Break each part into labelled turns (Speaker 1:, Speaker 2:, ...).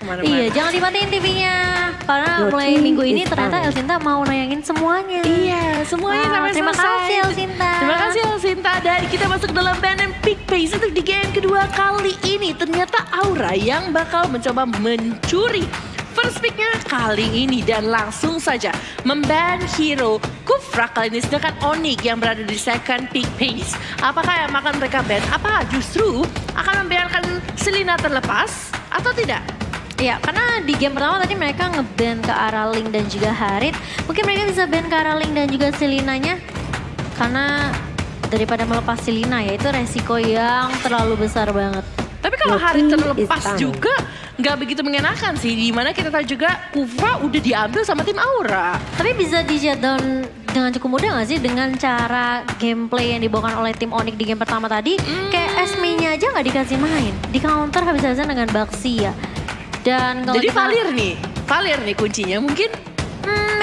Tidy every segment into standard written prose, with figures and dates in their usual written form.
Speaker 1: kemana-mana.
Speaker 2: Iya, jangan dimatiin TV-nya. Karena mulai minggu ini ternyata Elsinta mau nayangin semuanya.
Speaker 1: Iya, semuanya sampai
Speaker 2: Terima
Speaker 1: selesai.
Speaker 2: kasih Elsinta.
Speaker 1: Terima kasih Elsinta. Dan kita masuk dalam band Peak Pace untuk di game kedua kali ini. Ternyata Aura yang bakal mencoba mencuri first picknya kali ini. Dan langsung saja memban hero Kufra kali ini. Sedangkan Onyx yang berada di second Peak Pace. Apakah yang akan mereka ban? Apa justru akan membiarkan Selena terlepas atau tidak?
Speaker 2: Ya, karena di game pertama tadi mereka nge-ban ke arah Link dan juga Harit. Mungkin mereka bisa ban ke arah Link dan juga Selinanya. Karena daripada melepas Selena ya itu resiko yang terlalu besar banget.
Speaker 1: Tapi kalau Harit terlepas juga nggak begitu mengenakan sih. Dimana kita tahu juga Kufra udah diambil sama tim Aura.
Speaker 2: Tapi bisa di shutdown dengan cukup mudah gak sih dengan cara gameplay yang dibawakan oleh tim Onyx di game pertama tadi? Kayak Esme-nya aja gak dikasih main. Di counter habis-habisan dengan Baxi ya. Dan kalau
Speaker 1: Jadi
Speaker 2: kita,
Speaker 1: Valir nih kuncinya mungkin.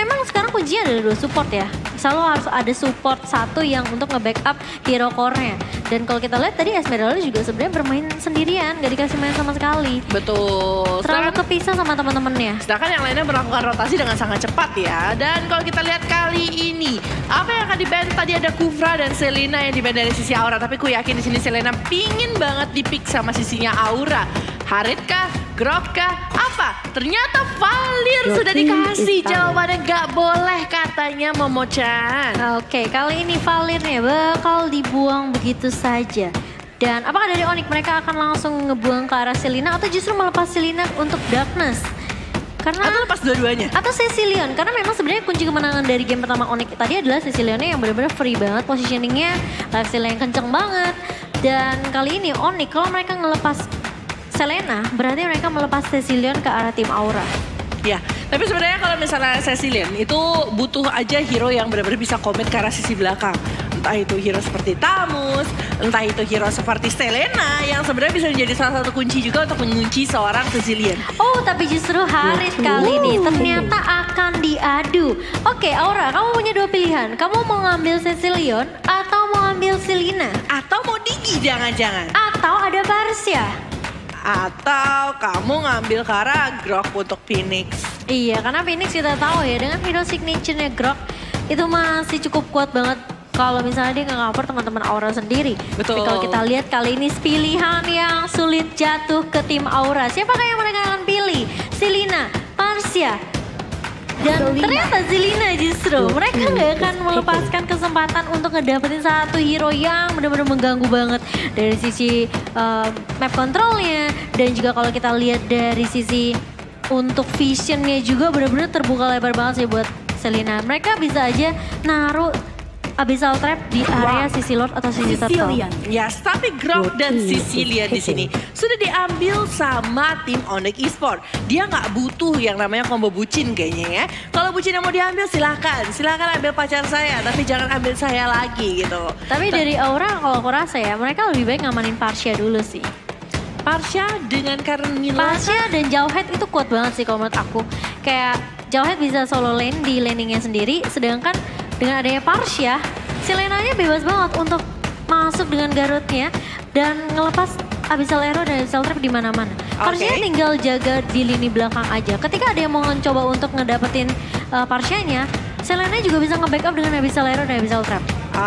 Speaker 2: memang sekarang kuncinya ada 2 support ya. Selalu harus ada support satu yang untuk nge-backup hero core-nya. Dan kalau kita lihat tadi Esmeralda juga sebenarnya bermain sendirian, gak dikasih main sama sekali.
Speaker 1: Betul.
Speaker 2: Terlalu kepisah sama teman-temannya.
Speaker 1: Sedangkan yang lainnya melakukan rotasi dengan sangat cepat ya. Dan kalau kita lihat kali ini, apa yang akan di-ban? Tadi ada Kufra dan Selena yang di-ban dari sisi Aura. Tapi ku yakin di sini Selena pingin banget di-pick sama sisinya Aura. Harit kah? Grok kah? Apa? Ternyata Valir sudah dikasih jawabannya gak boleh katanya Momo-chan.
Speaker 2: Oke, kali ini Valirnya bakal dibuang begitu saja. Dan apakah dari Onyx mereka akan langsung ngebuang ke arah Selena atau justru melepas Selena untuk Darkness? Karena
Speaker 1: Atau lepas dua-duanya?
Speaker 2: atau Cecilion, karena memang sebenarnya kunci kemenangan dari game pertama Onyx tadi adalah Cecilionnya yang benar-benar free banget positioningnya, life steal yang kenceng banget. Dan kali ini Onyx kalau mereka ngelepas Selena, berarti mereka melepas Cecilion ke arah tim Aura.
Speaker 1: Ya, tapi sebenarnya kalau misalnya Cecilion itu butuh aja hero yang benar-benar bisa komit ke arah sisi belakang. Entah itu hero seperti Tamus, entah itu hero seperti Selena yang sebenarnya bisa menjadi salah satu kunci juga untuk mengunci seorang Cecilion.
Speaker 2: Oh, tapi justru Harit kali ini ternyata akan diadu. Oke, Aura, kamu punya 2 pilihan. Kamu mau ngambil Cecilion atau mau ngambil Selena?
Speaker 1: Atau mau Digi jangan-jangan.
Speaker 2: Atau ada Barcia?
Speaker 1: Atau kamu ngambil ke arah Grok untuk Phoenix.
Speaker 2: Iya, karena Phoenix kita tahu ya dengan hero signature-nya Grok itu masih cukup kuat banget kalau misalnya dia nge-cover teman-teman Aura sendiri.
Speaker 1: Betul.
Speaker 2: Tapi kalau kita lihat kali ini pilihan yang sulit jatuh ke tim Aura. Siapakah yang mereka akan pilih? Selena, Barcia, dan ternyata Selena justru. Mereka nggak akan melepaskan kesempatan untuk ngedapetin satu hero yang benar-benar mengganggu banget. Dari sisi map controlnya dan juga kalau kita lihat dari sisi untuk visionnya juga benar-benar terbuka lebar banget sih buat Selena. Mereka bisa aja naruh Abyssal Trap di area sisi Lord atau sisi Turtle.
Speaker 1: Yes, tapi Grok dan Cecilion di sini sudah diambil sama tim Onyx Esport. Dia nggak butuh yang namanya combo bucin kayaknya ya. Kalau bucin yang mau diambil silakan ambil pacar saya, tapi jangan ambil saya lagi gitu.
Speaker 2: Tapi dari Aura kalau aku rasa ya, mereka lebih baik ngamanin Parcia dulu sih.
Speaker 1: Parcia dengan Carmilla.
Speaker 2: Parcia dan Jauhead itu kuat banget sih kalau menurut aku. Kayak Jauhead bisa solo lane di laningnya sendiri, sedangkan dengan adanya Parcia, Selenanya bebas banget untuk masuk dengan Garutnya dan ngelepas Abyssal Arrow dan Abyssal Trap di mana-mana. Parcia tinggal jaga di lini belakang aja. Ketika ada yang mau mencoba untuk ngedapetin Parcianya, Selena juga bisa nge-backup dengan Abyssal Arrow dan Abyssal Trap.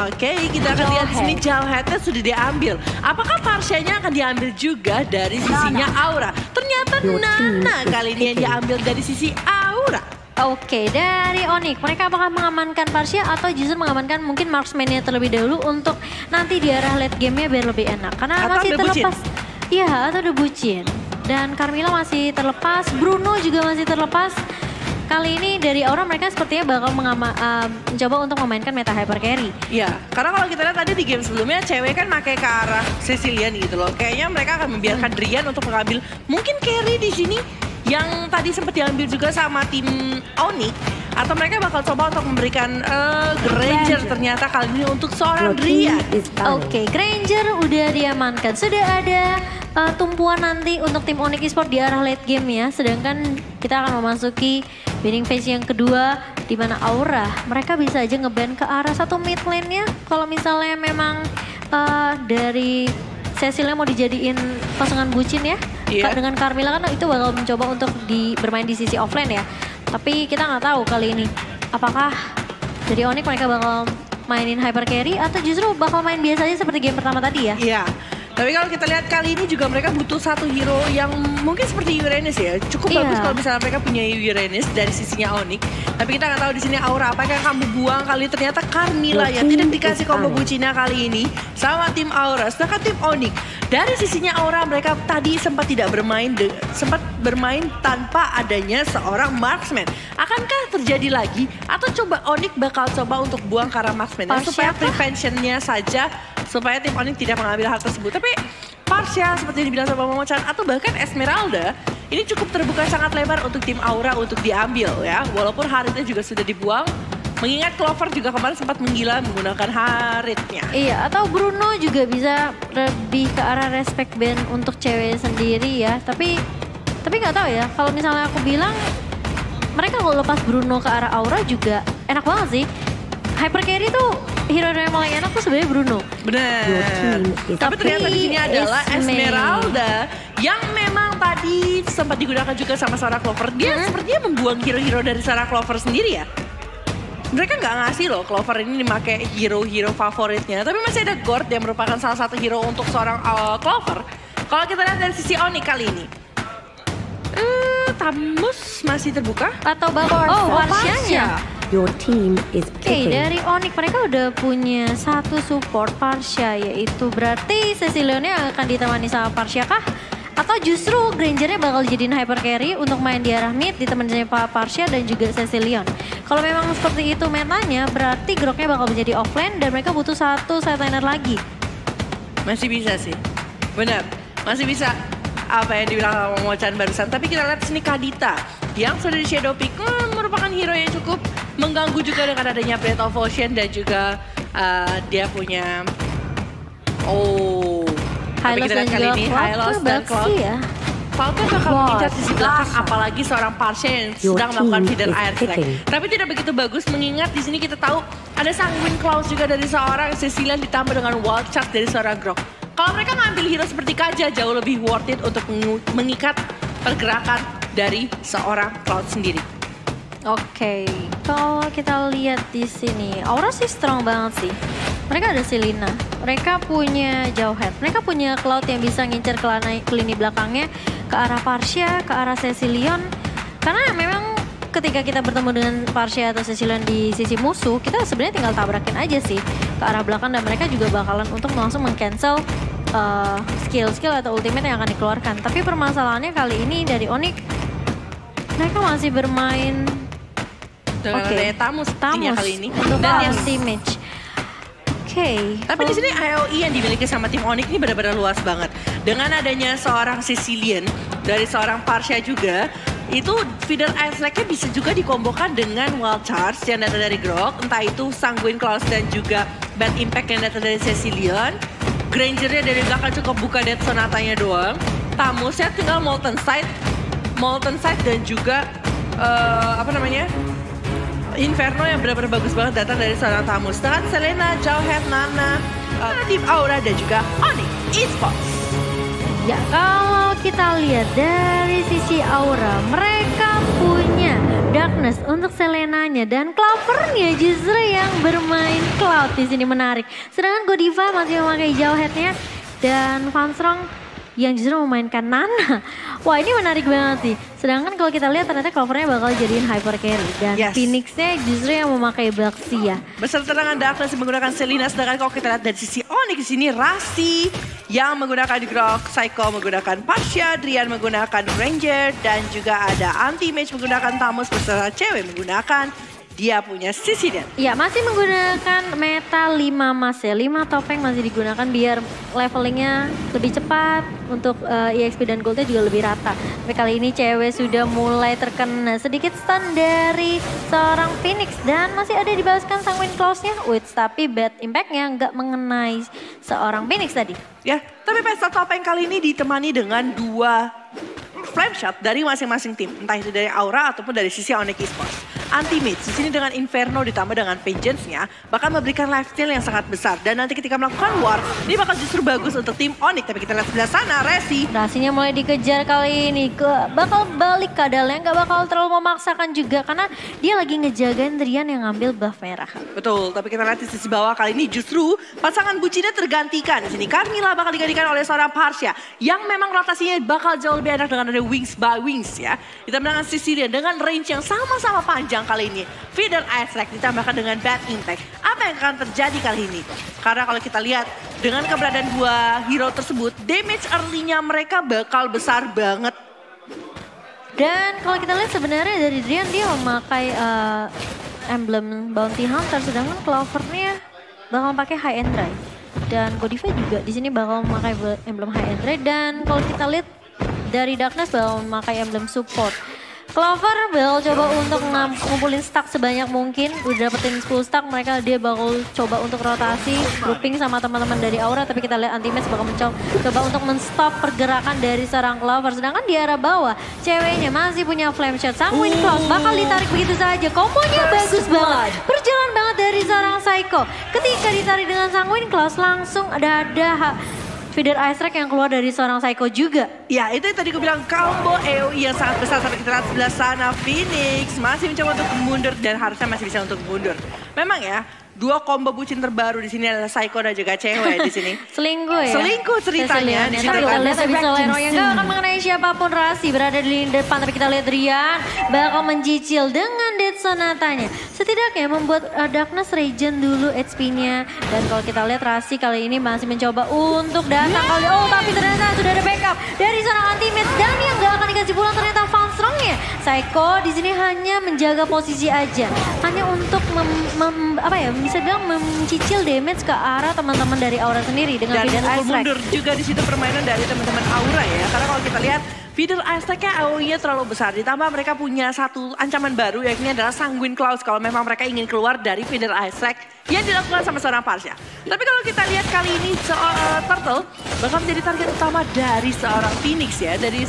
Speaker 1: Oke, kita akan lihat sini Jauheadnya sudah diambil. Apakah Parcianya akan diambil juga dari sisinya Aura? Ternyata Nana kali ini yang diambil dari sisi Aura.
Speaker 2: Oke, dari Onyx, mereka apakah mengamankan Parcia atau justru mengamankan mungkin marksman-nya terlebih dahulu untuk nanti di arah late game-nya biar lebih enak. Karena
Speaker 1: atau
Speaker 2: masih terlepas.
Speaker 1: bucin.
Speaker 2: Iya, atau udah bucin. Dan Carmilla masih terlepas, Bruno juga masih terlepas. Kali ini dari Aura mereka sepertinya bakal mencoba untuk memainkan meta hyper carry.
Speaker 1: Iya, karena kalau kita lihat tadi di game sebelumnya cewek kan pakai ke arah Cecilion gitu loh. Kayaknya mereka akan membiarkan Drian untuk mengambil mungkin carry di sini yang tadi sempat diambil juga sama tim Onyx. Atau mereka bakal coba untuk memberikan Granger ternyata kali ini untuk seorang Drian.
Speaker 2: Oke, Granger udah diamankan. Sudah ada tumpuan nanti untuk tim Onyx Esport di arah late game ya. Sedangkan kita akan memasuki winning phase yang kedua di mana Aura mereka bisa aja ngeban ke arah satu mid lane-nya. Kalau misalnya memang dari Cecilnya mau dijadiin pasangan bucin ya.
Speaker 1: Iya.
Speaker 2: Dengan Carmilla kan itu bakal mencoba untuk bermain di sisi offlane ya. Tapi kita nggak tahu kali ini apakah dari Onyx mereka bakal mainin hyper carry atau justru bakal main biasa aja seperti game pertama tadi ya.
Speaker 1: Iya. Tapi kalau kita lihat kali ini juga mereka butuh satu hero yang mungkin seperti Uranus ya. Cukup bagus kalau misalnya mereka punya Uranus dari sisinya Onyx. Tapi kita nggak tahu di sini Aura apa yang kamu buang kali ternyata Carmilla yang tidak dikasih combo bucina kali ini sama tim Aura. Sedangkan tim Onyx dari sisinya Aura mereka tadi sempat bermain tanpa adanya seorang marksman. Akankah terjadi lagi atau coba Onyx bakal coba untuk buang ke arah marksman supaya preventionnya saja supaya tim Onyx tidak mengambil hal tersebut. Tapi Parsia seperti yang dibilang sama Momo Chan atau bahkan Esmeralda ini cukup terbuka sangat lebar untuk tim Aura untuk diambil ya. Walaupun Haritnya juga sudah dibuang. Mengingat Clover juga kemarin sempat menggila menggunakan Haritnya.
Speaker 2: Iya, atau Bruno juga bisa lebih ke arah respect band untuk cewek sendiri ya. Tapi nggak tahu ya. Kalau misalnya aku bilang mereka kalau lepas Bruno ke arah Aura juga enak banget sih. Hyper carry tuh hero yang paling enak tuh sebenarnya Bruno.
Speaker 1: Benar. Tapi ternyata di sini adalah Esmeralda yang memang tadi sempat digunakan juga sama Sarah Clover. Dia sepertinya membuang hero-hero dari Sarah Clover sendiri ya. Mereka nggak ngasih loh Clover ini dipakai hero-hero favoritnya. Tapi masih ada Gord yang merupakan salah satu hero untuk seorang Clover. Kalau kita lihat dari sisi Onyx kali ini. Tamus masih terbuka.
Speaker 2: Atau Parsianya.
Speaker 3: Your team is picking.
Speaker 2: Dari Onyx mereka udah punya satu support Parsia, yaitu berarti Cecilionnya akan ditemani sama Parsia kah? Atau justru Grangernya bakal jadiin hyper carry untuk main di arah mid ditemani sama Parsia dan juga Cecilion. Kalau memang seperti itu metanya berarti Groknya bakal menjadi offlane dan mereka butuh satu sideliner lagi.
Speaker 1: Masih bisa sih, benar. Masih bisa apa yang dibilang sama Momo Chan barusan. Tapi kita lihat sini Kadita yang sudah di Shadow Peak merupakan hero yang cukup mengganggu juga dengan adanya Breath of Ocean dan juga dia punya
Speaker 2: Hylos dan juga
Speaker 1: Hylos dan Cloud.
Speaker 2: Ya.
Speaker 1: Cloud bakal mengincar di belakang apalagi seorang Parsia yang sedang melakukan hidden air strike. Tapi tidak begitu bagus mengingat di sini kita tahu ada Sanguine Claws juga dari seorang Cecilion ditambah dengan Wild Charge dari seorang Grok. Kalau mereka ngambil hero seperti Kaja jauh lebih worth it untuk mengikat pergerakan dari seorang Cloud sendiri.
Speaker 2: Oke, kalau kita lihat di sini, Aura sih strong banget sih. Mereka ada Selena, mereka punya Jauhead, mereka punya Cloud yang bisa ngincer ke lini belakangnya, ke arah Parsia, ke arah Cecilion. Karena memang ketika kita bertemu dengan Parsia atau Cecilion di sisi musuh, kita sebenarnya tinggal tabrakin aja sih ke arah belakang dan mereka juga bakalan untuk langsung meng-cancel skill-skill atau ultimate yang akan dikeluarkan. Tapi permasalahannya kali ini dari Onyx, mereka masih bermain
Speaker 1: dengan adanya Tamus kali ini
Speaker 2: untuk
Speaker 1: dan
Speaker 2: damage.
Speaker 1: Tapi di sini AOE yang dimiliki sama tim Onyx ini benar-benar luas banget. Dengan adanya seorang Cecilion dari seorang Parsia juga, itu feeder ice lag-nya bisa juga dikombokan dengan Wild Charge yang datang dari Grok, entah itu Sanguine Claws dan juga Bad Impact yang datang dari Cecilion. Grangernya dari belakang cukup buka Death Sonatanya doang. Tamusnya tinggal Molten Sight dan juga Inferno yang benar-benar bagus banget datang dari seorang Tamus. Dengan Selena, Jauhead, Nana, tim Aura dan juga Onyx Esports.
Speaker 2: Ya, kalau kita lihat dari sisi Aura, mereka punya Darkness untuk Selenanya dan Clovernya justru yang bermain Cloud di sini menarik. Sedangkan Godiva masih memakai Jauheadnya dan Vanstrong yang justru memainkan Nana. Wah, ini menarik banget sih. Sedangkan kalau kita lihat ternyata Clovernya bakal jadiin hyper carry dan Phoenixnya justru yang memakai Baxia.
Speaker 1: Beserta dengan Darkness yang menggunakan Selena. Sedangkan kalau kita lihat dari sisi Onyx di sini Rasi yang menggunakan Grok, Psycho menggunakan Parsia, Drian menggunakan Ranger dan juga ada Anti-Mage menggunakan Tamus beserta cewek menggunakan dia punya Cecilion.
Speaker 2: Ya, masih menggunakan meta 5 mas ya. 5 topeng masih digunakan biar levelingnya lebih cepat. Untuk EXP dan goldnya juga lebih rata. Tapi kali ini cewek sudah mulai terkena sedikit stun dari seorang Phoenix. Dan masih ada dibalaskan Sanguine Claws-nya. Tapi bad impact-nya nggak mengenai seorang Phoenix tadi.
Speaker 1: Ya, tapi pesta topeng kali ini ditemani dengan 2 flame shot dari masing-masing tim. Entah itu dari Aura ataupun dari sisi Onyx Esports. Anti-Mage di sini dengan Inferno ditambah dengan Vengeance-nya bakal memberikan lifesteal yang sangat besar. Dan nanti ketika melakukan war, ini bakal justru bagus untuk tim Onyx. Tapi kita lihat sebelah sana,
Speaker 2: Rasinya mulai dikejar kali ini. Bakal balik keadaannya, nggak bakal terlalu memaksakan juga. Karena dia lagi ngejagain Drian yang ngambil buff merah.
Speaker 1: Betul, tapi kita lihat di sisi bawah kali ini justru pasangan bucinnya tergantikan. Di sini Carmilla bakal digantikan oleh seorang Parsia. Yang memang rotasinya bakal jauh lebih enak dengan ada Wings by Wings ya. Kita menangkan Sicilian dengan range yang sama-sama panjang kali ini. Feeder Ice Strike ditambahkan dengan Bad Impact. Apa yang akan terjadi kali ini? Karena kalau kita lihat dengan keberadaan dua hero tersebut, damage early-nya mereka bakal besar banget.
Speaker 2: Dan kalau kita lihat sebenarnya dari Drian dia memakai emblem Bounty Hunter, sedangkan Clover-nya bakal pakai High and Dry. Dan Godiva juga di sini bakal memakai emblem High and Dry. Dan kalau kita lihat dari Darkness bakal memakai emblem Support. Clover bakal coba untuk ngumpulin stack sebanyak mungkin. Udah dapetin 10 stack, dia bakal coba untuk rotasi, grouping sama teman-teman dari Aura. Tapi kita lihat Anti-Mage bakal coba untuk men-stop pergerakan dari seorang Clover. Sedangkan di arah bawah, ceweknya masih punya Flame Shot. Sanguine Claws bakal ditarik begitu saja. Kombonya bagus banget. Berjalan banget dari seorang Psycho. Ketika ditarik dengan Sanguine Claws, langsung ada Feeder Ice Strike yang keluar dari seorang Psycho juga.
Speaker 1: Ya, itu yang tadi gue bilang combo AoE yang sangat besar. Sampai kita lihat sebelah sana, Phoenix masih mencoba untuk mundur dan harusnya masih bisa untuk mundur. Memang ya, dua combo bucin terbaru di sini adalah Psycho dan juga cewek di sini.
Speaker 2: Selingkuh ya?
Speaker 1: Selingkuh ceritanya.
Speaker 2: Tapi kita lihat habis Leno yang gak akan mengenai siapapun. Rasi berada di lini depan, tapi kita lihat Drian bakal mencicil dengan Death Sonatanya. Setidaknya membuat Darkness regen dulu HP-nya. Dan kalau kita lihat Rasi kali ini masih mencoba untuk datang kali. Oh, tapi ternyata sudah ada backup dari seorang Anti-Mage. Dan yang gak akan dikasih pulang ternyata Strong-nya. Psycho di sini hanya menjaga posisi aja. Hanya untuk bisa bilang mencicil damage ke arah teman-teman dari Aura sendiri dengan Feeder Ice Strike.
Speaker 1: Dan mundur juga di situ permainan dari teman-teman Aura ya. Karena kalau kita lihat Feeder Ice Strike-nya AoE-nya terlalu besar. Ditambah mereka punya satu ancaman baru yakni adalah Sanguine Claws. Kalau memang mereka ingin keluar dari Feeder Ice Strike yang dilakukan sama seorang Parsia. Tapi kalau kita lihat kali ini Turtle bakal menjadi target utama dari seorang Phoenix ya. Dari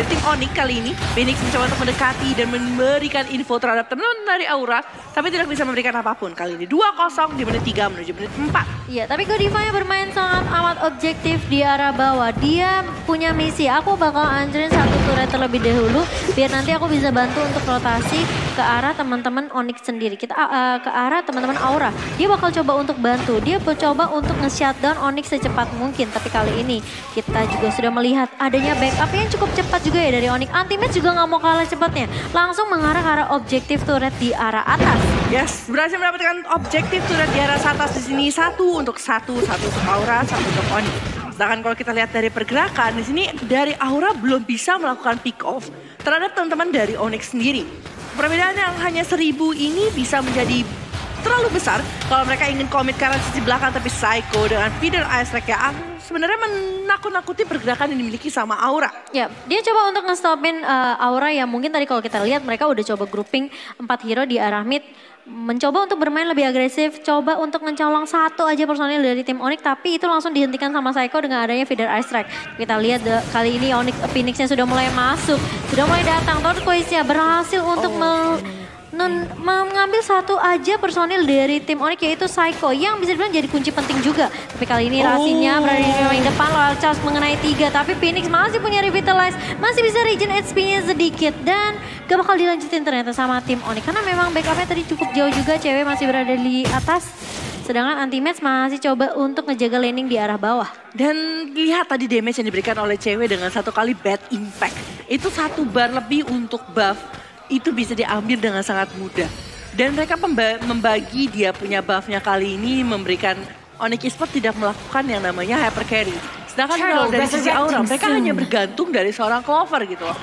Speaker 1: tim Onyx kali ini. Phoenix mencoba untuk mendekati dan memberikan info terhadap teman-teman dari Aura. Tapi tidak bisa memberikan apapun. Kali ini 2-0 di menit 3 menuju menit 4.
Speaker 2: Iya, tapi Godiva-nya bermain sangat amat objektif di arah bawah. Dia punya misi, aku bakal anjurin satu turret terlebih dahulu. Biar nanti aku bisa bantu untuk rotasi ke arah teman-teman Onyx sendiri. Kita ke arah teman-teman Aura. Dia bakal coba untuk bantu. Dia coba untuk nge-shutdown Onyx secepat mungkin. Tapi kali ini kita juga sudah melihat adanya backup yang cukup cepat juga ya dari Onyx. Anti-Mage juga nggak mau kalah cepatnya. Langsung mengarah ke arah objektif turret di arah atas.
Speaker 1: Yes, berhasil mendapatkan objektif turret di arah atas di sini. Satu untuk Aura, satu untuk Onyx. Sedangkan kalau kita lihat dari pergerakan di sini dari Aura belum bisa melakukan pick off terhadap teman-teman dari Onyx sendiri. Perbedaan yang hanya 1000 ini bisa menjadi terlalu besar kalau mereka ingin komit ke arah sisi belakang. Tapi Psycho dengan Feeder Ice Strike ya sebenarnya menakut-nakuti pergerakan yang dimiliki sama Aura.
Speaker 2: Ya, dia coba untuk nge-stopin Aura yang mungkin tadi kalau kita lihat mereka udah coba grouping 4 hero di arah mid. Mencoba untuk bermain lebih agresif, coba untuk mencolong satu aja personil dari tim Onyx, tapi itu langsung dihentikan sama Psycho dengan adanya Feeder Ice Strike. Kita lihat kali ini Phoenix-nya sudah mulai masuk, sudah mulai datang. Turquoise-nya berhasil untuk mengambil satu aja personil dari tim Onyx yaitu Psycho yang bisa dibilang jadi kunci penting juga. Tapi kali ini Rasinya berada di paling depan, Loyal Charge mengenai 3, tapi Phoenix masih punya Revitalize, masih bisa regen HP-nya sedikit dan gak bakal dilanjutin ternyata sama tim Onyx karena memang backupnya tadi cukup jauh juga, cewek masih berada di atas. Sedangkan Anti-Mage masih coba untuk ngejaga landing di arah bawah.
Speaker 1: Dan lihat tadi damage yang diberikan oleh cewek dengan satu kali Bad Impact. Itu 1 bar lebih untuk buff. Itu bisa diambil dengan sangat mudah. Dan mereka membagi dia punya buffnya kali ini memberikan Onyx Esports tidak melakukan yang namanya hyper carry. Sedangkan kalau dari sisi Aura mereka hanya bergantung dari seorang Clover gitu loh.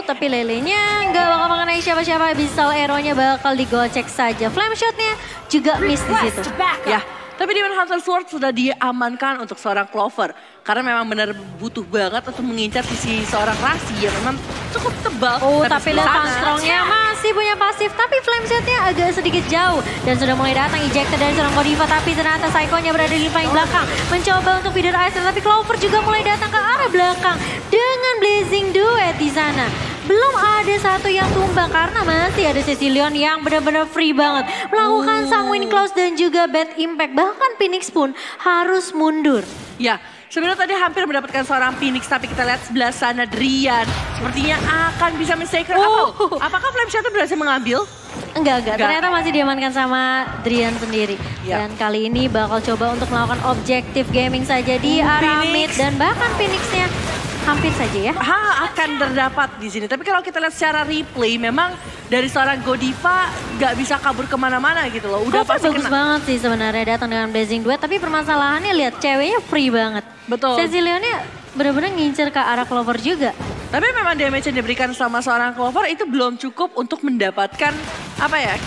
Speaker 2: Tapi Lelenya nggak bakal mengenai siapa-siapa, bisa arrow-nya bakal digocek saja. Flame shot-nya juga miss di situ.
Speaker 1: Ya. Tapi Demon Hunter Sword sudah diamankan untuk seorang Clover. Karena memang benar butuh banget untuk mengincar sisi seorang Rasi yang memang cukup tebal.
Speaker 2: Tapi lihat Strong-nya masih punya pasif. Tapi Flame Shot-nya agak sedikit jauh. Dan sudah mulai datang ejected dari seorang Godiva. Tapi ternyata Psycho-nya berada di paling belakang. Mencoba untuk Feeder Ice. Tapi Clover juga mulai datang ke arah belakang. Dengan Blazing Duet di sana. Belum ada ada satu yang tumbang karena masih ada Cecilion yang benar-benar free banget. Melakukan Sanguine Claws dan juga Bad Impact. Bahkan Phoenix pun harus mundur.
Speaker 1: Ya, sebenarnya tadi hampir mendapatkan seorang Phoenix, tapi kita lihat sebelah sana Drian sepertinya akan bisa men-sacre. Apakah Flame Shatter berhasil mengambil?
Speaker 2: Enggak. Ternyata masih diamankan sama Drian sendiri.
Speaker 1: Ya.
Speaker 2: Dan kali ini bakal coba untuk melakukan objektif gaming saja di arah mid. Dan bahkan Phoenixnya hampir saja ya.
Speaker 1: Akan terdapat di sini. Tapi kalau kita lihat secara replay, memang dari seorang Godiva gak bisa kabur kemana-mana gitu loh. Udah pasti
Speaker 2: bagus
Speaker 1: kena.
Speaker 2: banget sih sebenarnya datang dengan Blazing Duet. Tapi permasalahannya lihat ceweknya free banget.
Speaker 1: Betul.
Speaker 2: Cecilionnya benar-benar ngincer ke arah Clover juga.
Speaker 1: Tapi memang damage yang diberikan sama seorang Clover itu belum cukup untuk mendapatkan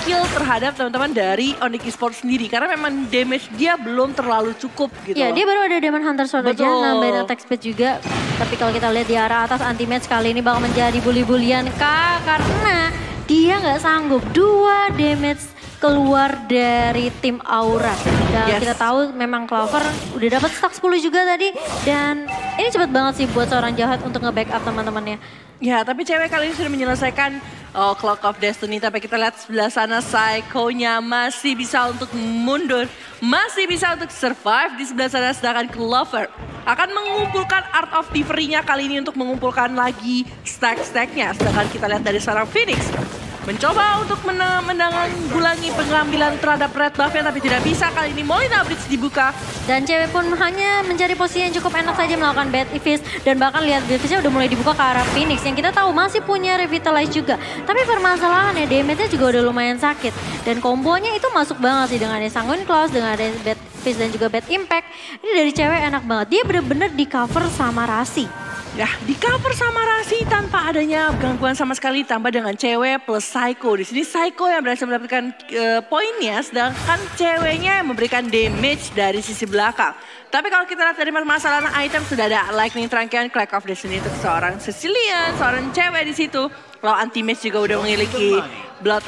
Speaker 1: kill terhadap teman-teman dari Onyx Esports sendiri. Karena memang damage dia belum terlalu cukup gitu.
Speaker 2: Ya, dia baru ada Demon Hunter Sword aja,
Speaker 1: Betul.
Speaker 2: nambahin attack speed juga. Tapi kalau kita lihat di arah atas, anti-match kali ini bakal menjadi bully-bulian Kak. Karena dia nggak sanggup 2 damage keluar dari tim Aura. Dan kita tahu memang Clover udah dapat stack 10 juga tadi. Dan ini cepet banget sih buat seorang jahat untuk nge-backup teman-temannya.
Speaker 1: Ya, tapi cewek kali ini sudah menyelesaikan Clock of Destiny. Tapi kita lihat sebelah sana Psycho-nya masih bisa untuk mundur. Masih bisa untuk survive di sebelah sana. Sedangkan Clover akan mengumpulkan Art of Thievery-nya kali ini untuk mengumpulkan lagi stack-stacknya. Sedangkan kita lihat dari seorang Phoenix mencoba untuk menanggulangi pengambilan terhadap red buff-nya, tapi tidak bisa. Kali ini Molina Bridge dibuka.
Speaker 2: Dan cewek pun hanya mencari posisi yang cukup enak saja melakukan Bad Fist. Dan bahkan lihat Bad Fist-nya udah mulai dibuka ke arah Phoenix. Yang kita tahu masih punya Revitalize juga. Tapi permasalahannya damage-nya juga udah lumayan sakit. Dan kombonya itu masuk banget sih dengan ada Sanguine Claws, dengan ada Bad Fist dan juga Bad Impact. Ini dari cewek enak banget. Dia bener-bener di cover sama Rasi.
Speaker 1: Ya, di cover sama Rasi tanpa adanya gangguan sama sekali, tambah dengan cewek plus Psycho. Di sini Psycho yang berhasil mendapatkan poinnya, sedangkan ceweknya yang memberikan damage dari sisi belakang. Tapi kalau kita lihat dari permasalahan item, sudah ada Lightning Trunkian, Clock of Destiny untuk seorang Cecilion, seorang cewek di situ. Kalau anti-match juga udah memiliki Blood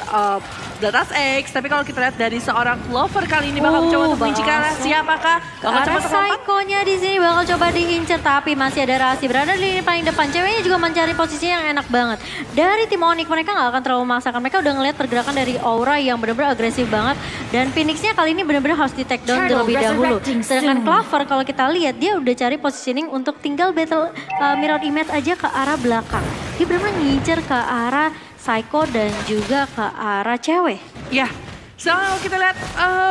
Speaker 1: X. Tapi kalau kita lihat dari seorang Clover kali ini bakal coba untuk mengunci ke arah siapakah? Bakal coba untuk
Speaker 2: Psycho-nya di sini bakal coba diincer, tapi masih ada Rasi berada di paling depan. Ceweknya juga mencari posisi yang enak banget. Dari tim Onyx mereka nggak akan terlalu memaksakan. Mereka udah ngeliat pergerakan dari Aura yang benar-benar agresif banget. Dan Phoenix-nya kali ini benar-benar harus di take down terlebih dahulu. Sedangkan Clover kalau kita lihat dia udah cari positioning untuk tinggal battle mirror image aja ke arah belakang. Dia benar-benar ngincer ke arah Psycho dan juga ke arah cewek.
Speaker 1: Ya, sekarang kalau kita lihat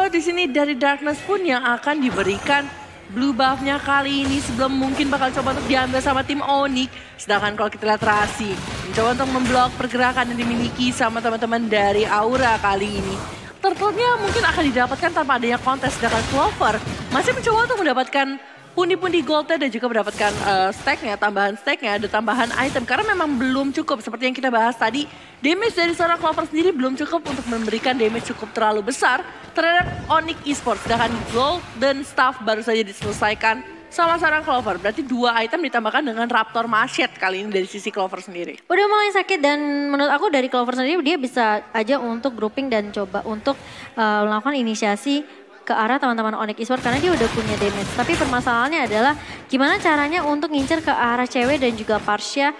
Speaker 1: di sini dari Darkness pun yang akan diberikan blue buff-nya kali ini sebelum mungkin bakal coba untuk diambil sama tim Onyx. Sedangkan kalau kita lihat Rasi mencoba untuk memblok pergerakan yang dimiliki sama teman-teman dari Aura kali ini. Turtle-nya mungkin akan didapatkan tanpa adanya kontes, sedangkan Clover masih mencoba untuk mendapatkan pundi-pundi goldnya dan juga mendapatkan stacknya, tambahan stacknya, ada tambahan item. Karena memang belum cukup, seperti yang kita bahas tadi, damage dari seorang Clover sendiri belum cukup untuk memberikan damage cukup terlalu besar terhadap Onyx Esports. Sedangkan Golden Staff baru saja diselesaikan sama seorang Clover. Berarti 2 item ditambahkan dengan Raptor Machete kali ini dari sisi Clover sendiri.
Speaker 2: Udah mulai sakit dan menurut aku dari Clover sendiri dia bisa aja untuk grouping dan coba untuk melakukan inisiasi ke arah teman-teman Onyx Esports karena dia udah punya damage. Tapi permasalahannya adalah gimana caranya untuk ngincer ke arah cewek dan juga Parsia,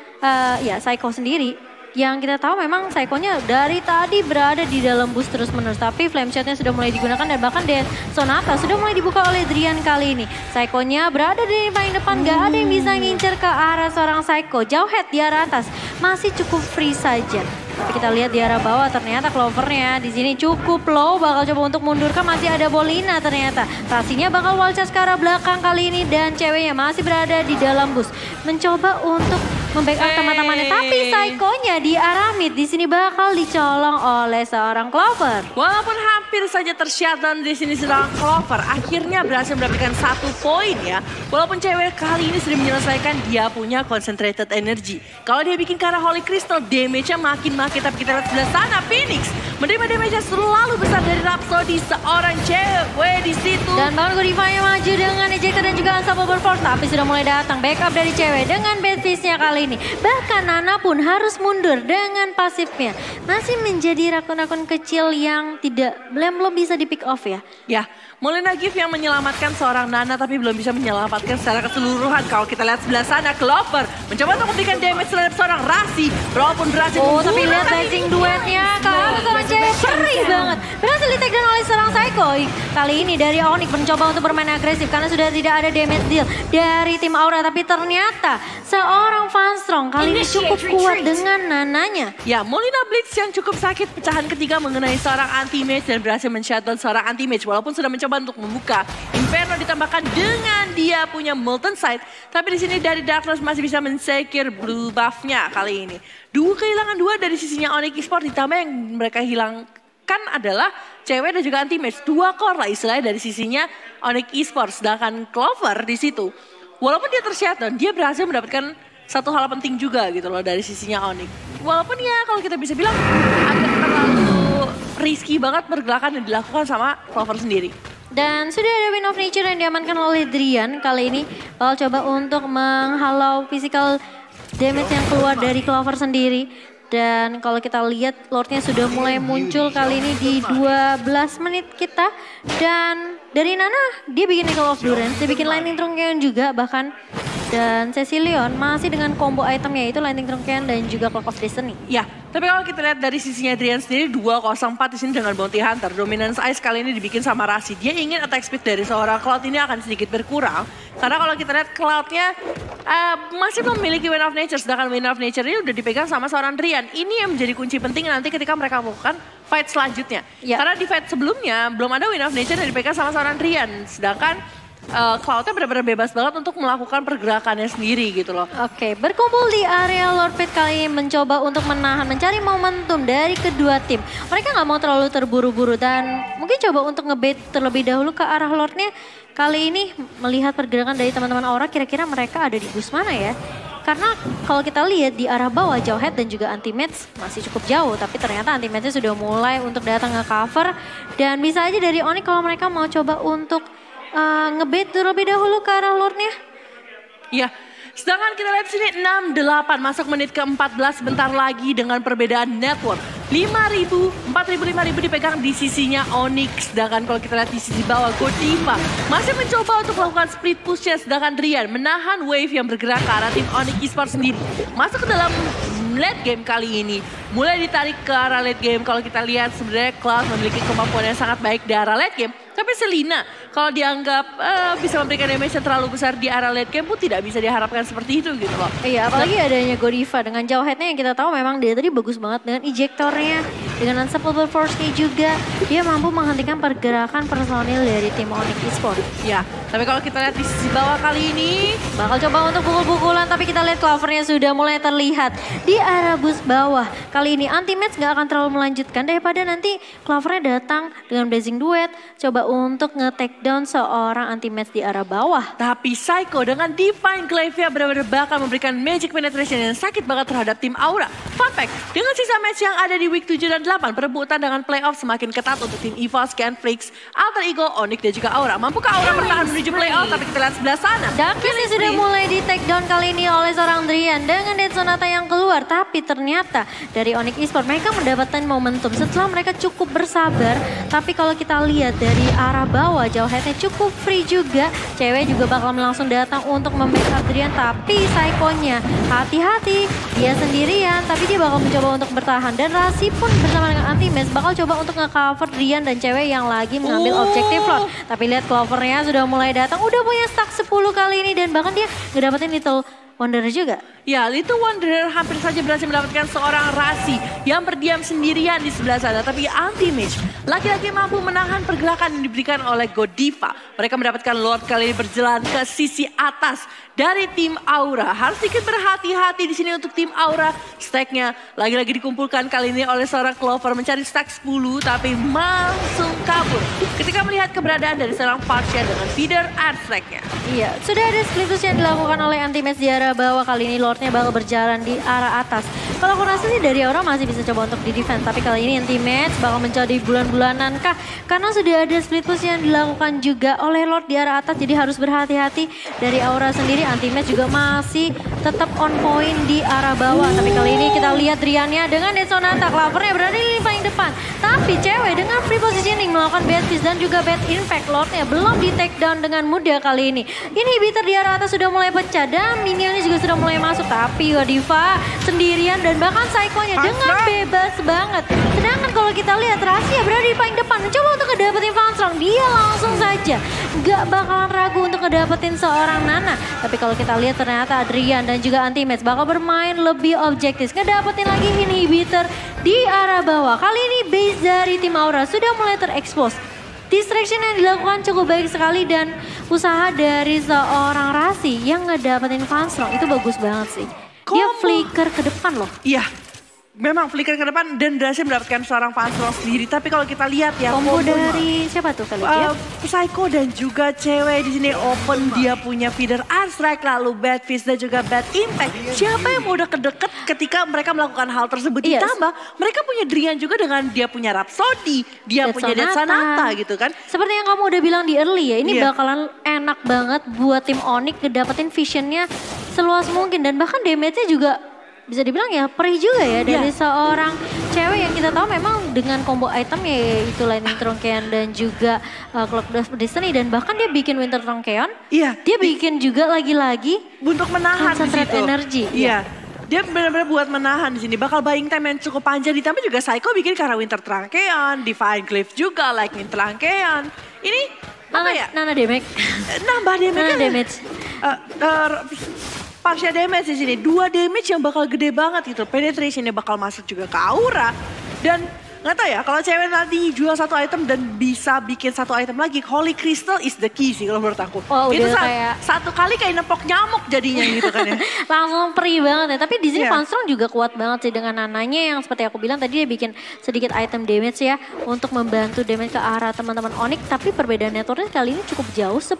Speaker 2: Psycho sendiri. Yang kita tahu memang Psycho-nya dari tadi berada di dalam bus terus-menerus. Tapi flame shot-nya sudah mulai digunakan dan bahkan Sonata sudah mulai dibuka oleh Drian kali ini. Psycho-nya berada di paling depan, gak ada yang bisa ngincer ke arah seorang Psycho. Jauh head di arah atas, masih cukup free saja. Tapi kita lihat di arah bawah ternyata Clovernya di sini cukup low, bakal coba untuk mundurkan, masih ada Bolina ternyata. Rasinya bakal wall charge ke arah belakang kali ini dan ceweknya masih berada di dalam bus. Mencoba untuk membackup teman-temannya, tapi Psycho-nya di arah mid di sini bakal dicolong oleh seorang Clover.
Speaker 1: Walaupun hampir saja tershutdown di sini seorang Clover, akhirnya berhasil mendapatkan 1 poin ya. Walaupun cewek kali ini sudah menyelesaikan, dia punya concentrated energy. Kalau dia bikin ke arah Holy Crystal, damage-nya makin. Tapi kita lihat sebelah sana, Phoenix Menerima damage selalu besar dari Rhapsody, seorang cewek di situ.
Speaker 2: Dan bahkan Godify maju dengan ejector dan juga Unstoppable Force. Tapi sudah mulai datang backup dari cewek dengan bad fist-nya kali ini. Bahkan Nana pun harus mundur dengan pasifnya. Masih menjadi rakun-rakun kecil yang belum bisa di pick off ya.
Speaker 1: Ya, Molina Gift yang menyelamatkan seorang Nana tapi belum bisa menyelamatkan secara keseluruhan. Kalau kita lihat sebelah sana, Clover mencoba untuk memberikan damage terhadap seorang Rasi. Walaupun berhasil
Speaker 2: Tapi lihat blazing duetnya kalau seorang cewek perih banget. Berhasil di take down oleh seorang Psycho. Kali ini dari Onyx mencoba untuk bermain agresif karena sudah tidak ada damage deal dari tim Aura. Tapi ternyata seorang Funstrong kali ini cukup kuat dengan Nananya.
Speaker 1: Ya, Molina Blitz yang cukup sakit pecahan ketiga mengenai seorang anti-mage dan berhasil men-shutdown seorang anti-mage. Walaupun sudah mencoba untuk membuka Inferno ditambahkan dengan dia punya Molten Sight. Tapi di sini dari Darkness masih bisa men-secure blue buff-nya kali ini. Kehilangan dua dari sisinya Onyx Esports, ditambah yang mereka hilangkan adalah cewek dan juga anti-mage. 2 core lah istilahnya dari sisinya Onyx Esports. Sedangkan Clover di situ, walaupun dia tershutdown, dia berhasil mendapatkan satu hal penting juga gitu loh dari sisinya Onyx. Walaupun ya kalau kita bisa bilang agak terlalu risky banget pergerakan yang dilakukan sama Clover sendiri.
Speaker 2: Dan sudah ada Wind of Nature yang diamankan oleh Drian. Kali ini bakal coba untuk menghalau physical damage yang keluar dari Clover sendiri. Dan kalau kita lihat Lordnya sudah mulai muncul kali ini di 12 menit kita. Dan dari Nana dia bikin Nickel of Durance, dia bikin Lightning Truncheon juga bahkan. Dan Cecilion masih dengan combo itemnya yaitu Lightning Truncheon dan juga Clock of Destiny.
Speaker 1: Ya, tapi kalau kita lihat dari sisinya Adrian sendiri 204 di sini dengan Bounty Hunter. Dominance Ice kali ini dibikin sama Rasi. Dia ingin attack speed dari seorang Cloud ini akan sedikit berkurang. Karena kalau kita lihat Cloud-nya masih memiliki Wind of Nature. Sedangkan Wind of Nature ini udah dipegang sama seorang Drian. Ini yang menjadi kunci penting nanti ketika mereka melakukan fight selanjutnya. Ya. Karena di fight sebelumnya belum ada Wind of Nature yang dipegang sama seorang Drian. Sedangkan Cloud-nya benar-benar bebas banget untuk melakukan pergerakannya sendiri gitu loh.
Speaker 2: Oke, berkumpul di area Lord Pit kali ini mencoba untuk mencari momentum dari kedua tim. Mereka nggak mau terlalu terburu-buru dan mungkin coba untuk ngebait terlebih dahulu ke arah Lordnya. Kali ini melihat pergerakan dari teman-teman Aura, kira-kira mereka ada di bus mana ya? Karena kalau kita lihat di arah bawah Jawhead dan juga Anti-Mage masih cukup jauh. Tapi ternyata Anti-Mage-nya sudah mulai untuk datang ke cover. Dan bisa aja dari Onyx kalau mereka mau coba untuk ngebait terlebih dahulu ke arah Lordnya.
Speaker 1: Iya, sedangkan kita lihat sini 6-8 masuk menit ke-14 sebentar lagi dengan perbedaan network. 5.000, 4.000, 5.000 dipegang di sisinya Onyx. Sedangkan kalau kita lihat di sisi bawah Godiva masih mencoba untuk melakukan split push-nya. Sedangkan Drian menahan wave yang bergerak ke arah tim Onyx Esports sendiri. Masuk ke dalam late game kali ini. Mulai ditarik ke arah late game. Kalau kita lihat sebenarnya Cloud memiliki kemampuan yang sangat baik di arah late game. Tapi Selina kalau dianggap bisa memberikan damage yang terlalu besar di arah late game pun tidak bisa diharapkan seperti itu gitu loh.
Speaker 2: Iya, apalagi adanya Godiva dengan Jawhead-nya yang kita tahu memang dia tadi bagus banget dengan ejectornya. Dengan Unstoppable Force-nya juga dia mampu menghentikan pergerakan personil dari tim Onyx Esports.
Speaker 1: Ya, tapi kalau kita lihat di sisi bawah kali ini
Speaker 2: bakal coba untuk pukul-pukulan, tapi kita lihat Clover-nya sudah mulai terlihat di arah bus bawah. Kali ini Anti-Mage nggak akan terlalu melanjutkan daripada nanti Clover-nya datang dengan Blazing Duet coba untuk nge-take down seorang Anti-Mage di arah bawah.
Speaker 1: Tapi Psycho dengan Divine Glaive benar-benar bakal memberikan magic penetration yang sakit banget terhadap tim Aura. Fun fact, dengan sisa match yang ada di week 7 dan 8, perebutan dengan playoff semakin ketat untuk tim EVOS, Genflix, Alter Ego, Onyx dan juga Aura. Mampukah Aura bertahan menuju playoff? Tapi kita lihat sebelah sana.
Speaker 2: Darkness sudah mulai di take down kali ini oleh seorang Drian dengan Dead Sonata yang keluar. Tapi ternyata dari Onyx Esports mereka mendapatkan momentum setelah mereka cukup bersabar. Tapi kalau kita lihat dari arah bawah Jawhead-nya cukup free juga. Cewek juga bakal langsung datang untuk membackup Drian. Tapi Psycho-nya hati-hati, dia sendirian tapi dia bakal mencoba untuk bertahan. Dan Rasi pun bersama dengan Anti-Mage bakal coba untuk nge-cover Drian dan cewek yang lagi mengambil objektif Lord. Tapi lihat Clover-nya sudah mulai datang, udah punya stack 10 kali ini dan bahkan dia ngedapetin Little Wanderer juga.
Speaker 1: Ya, Little Wanderer hampir saja berhasil mendapatkan seorang Rasi yang berdiam sendirian di sebelah sana. Tapi Anti-Mage laki-laki mampu menahan pergerakan yang diberikan oleh Godiva. Mereka mendapatkan Lord kali ini berjalan ke sisi atas dari tim Aura. Harus sedikit berhati-hati di sini untuk tim Aura. Stacknya lagi-lagi dikumpulkan kali ini oleh seorang Clover mencari stack 10 tapi langsung kabur ketika melihat keberadaan dari seorang Partia dengan feeder and stacknya.
Speaker 2: Iya, sudah ada split push yang dilakukan oleh Anti-Mage di arah arah bawah. Kali ini Lordnya bakal berjalan di arah atas. Kalau aku rasa sih dari Aura masih bisa coba untuk di defense. Tapi kali ini anti-match bakal menjadi bulan-bulanan kah? Karena sudah ada split push yang dilakukan juga oleh Lord di arah atas. Jadi harus berhati-hati. Dari Aura sendiri anti-match juga masih tetap on point di arah bawah. Tapi kali ini kita lihat Driannya dengan Dead Sonata. Clovernya berada di paling depan. Tapi cewek dengan free positioning melakukan bad fist dan juga bad impact. Lordnya belum di take down dengan mudah kali ini. Inhibitor di arah atas sudah mulai pecah dan minionnya juga sudah mulai masuk. Tapi Godiva sendirian dan bahkan Psycho-nya dengan bebas banget. Sedangkan kalau kita lihat Rahasia berada di paling depan. Mencoba untuk ngedapetin Fanstrong. Dia langsung saja gak bakalan ragu untuk ngedapetin seorang Nana. Tapi kalau kita lihat ternyata Adrian dan juga Anti-Match bakal bermain lebih objektif. Ngedapetin lagi inhibitor di arah bawah. Kali ini base dari tim Aura sudah mulai terekspos. Distraction yang dilakukan cukup baik sekali dan usaha dari seorang Rasi yang ngedapetin Fanstrong itu bagus banget sih. Dia flicker ke depan loh.
Speaker 1: Iya, memang flicker ke depan dan berhasil mendapatkan seorang Fanstrong sendiri. Tapi kalau kita lihat ya
Speaker 2: combo dari siapa tuh kali dia?
Speaker 1: Psycho dan juga cewek di sini open, dia punya feeder Unstrike, lalu bad fist dan juga bad impact. Siapa yang mau udah kedeket ketika mereka melakukan hal tersebut? Ditambah mereka punya Drian juga dengan dia punya Rhapsody, dia punya Dead Sonata gitu kan.
Speaker 2: Seperti yang kamu udah bilang di early ya, ini bakalan enak banget buat tim Onyx ngedapetin visionnya seluas mungkin. Dan bahkan damage-nya juga bisa dibilang ya perih juga ya dari seorang cewek yang kita tahu memang dengan combo item yaitu Lightning Truncheon dan juga Clock of Destiny, dan bahkan dia bikin Winter Truncheon.
Speaker 1: Iya.
Speaker 2: Dia bikin juga lagi-lagi
Speaker 1: untuk menahan di situ.
Speaker 2: Energy.
Speaker 1: Iya. Dia benar-benar buat menahan di sini. Bakal buying time yang cukup panjang. Ditambah juga Psycho bikin karena Winter Truncheon, Divine Cliff juga, Lightning Truncheon. Ini apa ya?
Speaker 2: Nana damage.
Speaker 1: Nambah damage.
Speaker 2: Nana damage.
Speaker 1: Partial damage di sini, 2 damage yang bakal gede banget gitu. Penetrationnya bakal masuk juga ke Aura. Dan nggak tahu ya, kalau cewek nanti jual satu item dan bisa bikin satu item lagi, Holy Crystal is the key sih kalau menurut aku.
Speaker 2: Oh,
Speaker 1: itu
Speaker 2: udah kayak
Speaker 1: satu kali kayak nepok nyamuk jadinya gitu kan ya.
Speaker 2: Langsung perih banget ya. Tapi di sini Fanstrong juga kuat banget sih dengan Nananya yang seperti aku bilang tadi, dia bikin sedikit item damage ya untuk membantu damage ke arah teman-teman Onyx. Tapi perbedaan networknya kali ini cukup jauh, 10.000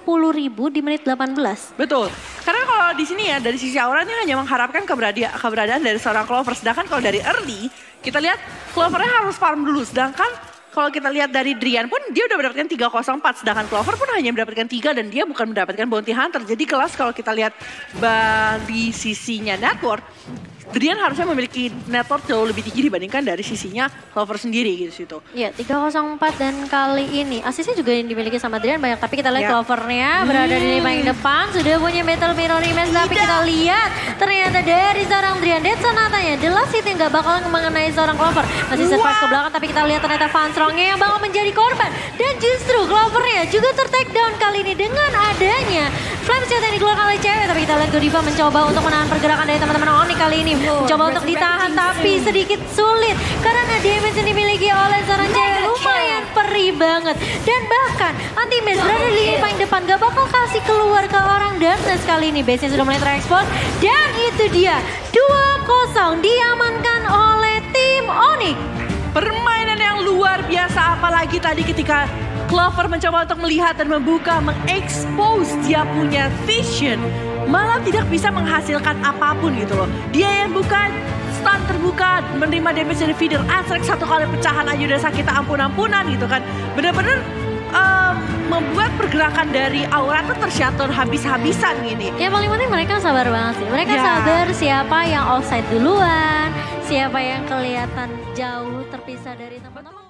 Speaker 2: di menit 18.
Speaker 1: Betul. Karena kalau di sini ya dari sisi Aura ini hanya mengharapkan keberadaan dari seorang Clover. Sedangkan kalau dari early kita lihat Clovernya harus farm dulu. Sedangkan kalau kita lihat dari Drian pun dia udah mendapatkan 304. Sedangkan Clover pun hanya mendapatkan 3 dan dia bukan mendapatkan Bounty Hunter. Jadi kelas kalau kita lihat dari sisinya network, Drian harusnya memiliki network jauh lebih tinggi dibandingkan dari sisinya Clover sendiri gitu situ.
Speaker 2: Iya, 304 dan kali ini asisnya juga yang dimiliki sama Drian banyak. Tapi kita lihat Clovernya berada di paling depan, sudah punya Battle Mirror Image. Tapi kita lihat ternyata dari seorang Drian, Dead Sonatanya, The Last Hit yang gak bakalan mengenai seorang Clover. Masih surprise ke belakang, tapi kita lihat ternyata Fanstrongnya yang bakal menjadi korban. Dan justru Clovernya juga ter-take down kali ini dengan adanya Flame Shot yang dikeluarkan oleh cewek. Tapi kita lihat Godiva mencoba untuk menahan pergerakan dari teman-teman Onyx kali ini. Mencoba untuk ditahan tapi sedikit sulit karena damage yang dimiliki oleh seorang cewek lumayan perih banget. Dan bahkan Anti-Match berada di paling depan, gak bakal kasih keluar ke orang Darkness kali ini. Base-nya sudah mulai terekspos dan itu dia 2-0 diamankan oleh tim Onyx.
Speaker 1: Permainan yang luar biasa, apalagi tadi ketika Clover mencoba untuk melihat dan membuka, mengekspos dia punya vision, malah tidak bisa menghasilkan apapun gitu loh. Dia yang buka, stun terbuka, menerima damage dari feeder Unstrike, satu kali pecahan aja udah sakit ampun-ampunan gitu kan. Bener-bener membuat pergerakan dari Aura tuh tersiatur habis-habisan gini.
Speaker 2: Ya paling penting mereka sabar banget sih. Mereka sabar siapa yang offside duluan, siapa yang kelihatan jauh terpisah dari teman-teman.